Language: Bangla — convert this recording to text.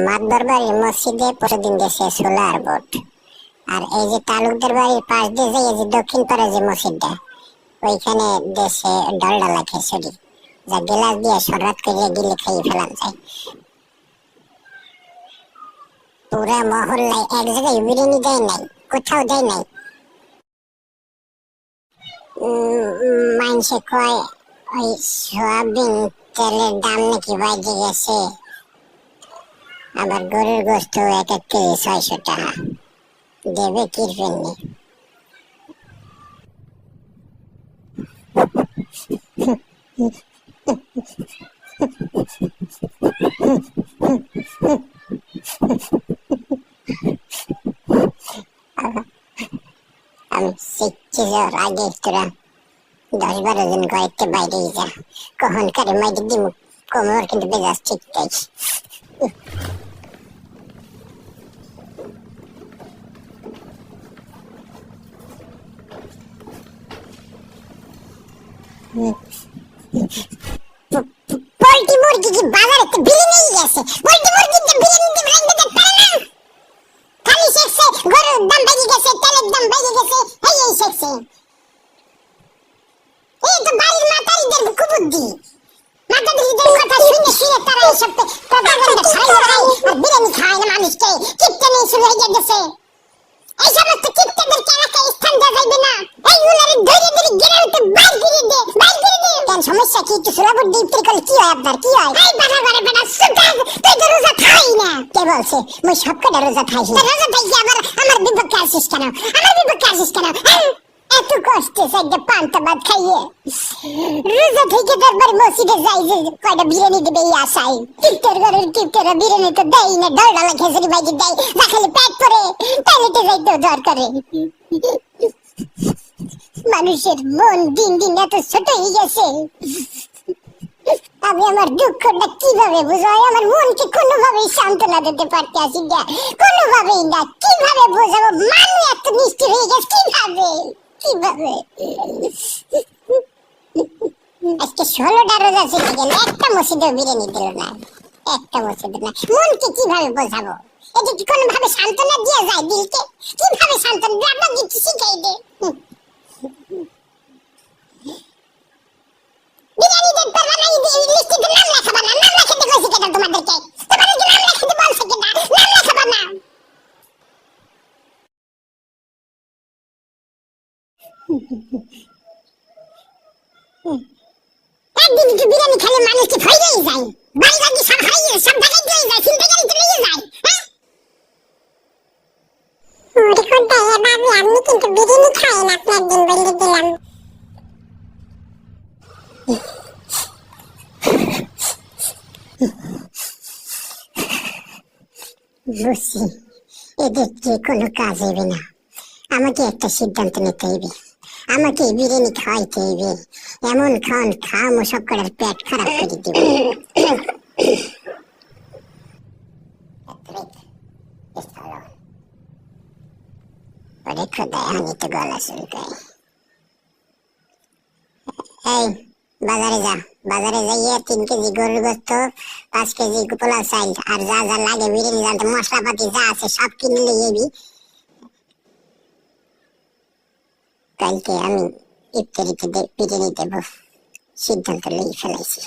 মাতবর বাড়ির মসজিদে প্রতিদিন গেছে সোলার বোর্ড। আর এই যে তালুকদার বাড়ির পাশ দিয়ে যে এই যে দক্ষিণ পাড়ে যে মসজিদটা, ওইখানে দেশে ডালডালা খিচুড়ি, যা গেলাস দিয়ে সরাত করে গিলে খাইয়ে ফেলান যায়। পুরা মহল্লায় এক জায়গায় বিরিয়ানি দেয় নাই, কোথাও দেয় নাই। মানুষে কয় ওই সোয়াবিন তেলের দাম নাকি বাইরে গেছে, আবার গরুর গোস্ত এক এক কেজি 600 টাকা। দেবে কিরফেননি। আমি শিখছি যাওয়ার আগে তোরা 10-12 দিন কয়েকটা বাইরে যা, কখন কারে মাইরে দিব কোমর কিন্তু বেজাস ঠিকঠাক। পোল্ট্রি মুরগি কি বাজারে তো বিলি নিয়ে গেছে? পোল্ট্রি মুরগির দাম বিরিয়ানি দাম রাইন্দা দেন পারে না? খালি শেখছে গরুর দাম বেড়ে গেছে, তেলের দাম বেড়ে গেছে, এই শেখছে। এই তো বাড়ির মাতারিদের কুবুদ্ধি। মাতারিদের কথা শুনে শুনে তারা এইসব প্রপাগান্ডা ছড়ায় আর বিরিয়ানি খায় না মানুষকে। কিপটে নিয়ে শুরু হয়ে গেছে। এই সমস্ত কিপটেদেরকে এলাকায় স্থান দেওয়া যাইবে না। এইগুলারে ধরে ধরে গেরাউতে বাইর করে দে, বাইর করে দে। কেন সমস্যা কি? একটু সুলাবুর ডিপটি করলে কি হয় আপনার? কি হয়? এই বাধা করে বেটা সুতার, তুই তো রোজা খাই না। কে বলছে? মুই সব কটা রোজা খাই না। রোজা থাকি আবার আমার বিপক্ষে আসিস কেন? আমার বিপক্ষে আসিস কেন? এত কষ্টে সাইডে পান্তা ভাত খাইয়ে রোজা থেকে তারপর মসজিদে যাই যে কয়টা বিরিয়ানি দেবে এই আশায়। কিপ্টের ঘরের কিপ্টেরা বিরিয়ানি তো দেয় না, ডালডালা খিচুড়ি বাইরে দেয়, যা খালি পেট পরে টয়লেটে যাইতেও দর করে। মানুষের মন দিন দিন এত ছোট হয়ে গেছে। আমি আমার দুঃখটা কিভাবে বুঝাই? আমার মনকে কোনোভাবেই সান্ত্বনা দিতে পারতেছি না, কোনোভাবেই না। কিভাবে বোঝাবো? মানুষ এত নিষ্ঠুর হয়ে গেছে কিভাবে? কিভাবে? আজকে 16টা রোজা ছিল, গেল একটা মসজিদে বিরিয়ানি দিল না, একটা মসজিদে না। মনকে কিভাবে বোঝাবো? এটা কি কোনোভাবে সান্ত্বনা দিয়ে যায় দিলকে? কিভাবে সান্ত্বনা দিয়ে? আপনার কিছু শিখাই দে। বিরিয়ানি দেন পারবা না, লিস্টিতে নাম লেখাবা না। নাম লেখাতে কইছে কেন তোমাদেরকে? তোমাদেরকে নাম লেখাতে বলছে কেন? নাম লেখাবা না। একদিন কি বিরিয়ানি খেলে মানুষ কি ভয় হয়ে যায়? বাড়ি বাড়ি সব হারিয়ে সব ডাকাত হয়ে যায়, চিন্তা গাড়ি তো নিয়ে যায়। ওরে কোনটা এ বাবু, আমি কিন্তু বিরিয়ানি খাই না, আপনি একদিন বলে দিলাম। বুঝছি, এদের যে কোনো কাজ হবে না। আমাকে একটা সিদ্ধান্ত নিতে হইবে। আমাকে বিরিয়ানি খাওয়াইতে হইবে। এমন খাওয়ান খাওয়ামো সব কটার পেট খারাপ করে দিব। ওরে খোদায়, আমি তো গলা চুলকাই। এই বাজারে যা, বাজারে যাইয়ে 3 কেজি গরুর গোস্ত, 5 কেজি পোলাও চাল আর যা যা লাগে বিরিয়ানি জানতে মশলাপাতি যা আছে সব কিনে নিয়ে যাবি। কালকে আমি ইফতারিতে বিরিয়ানি দেবো, সিদ্ধান্ত লই ফেলাইছি।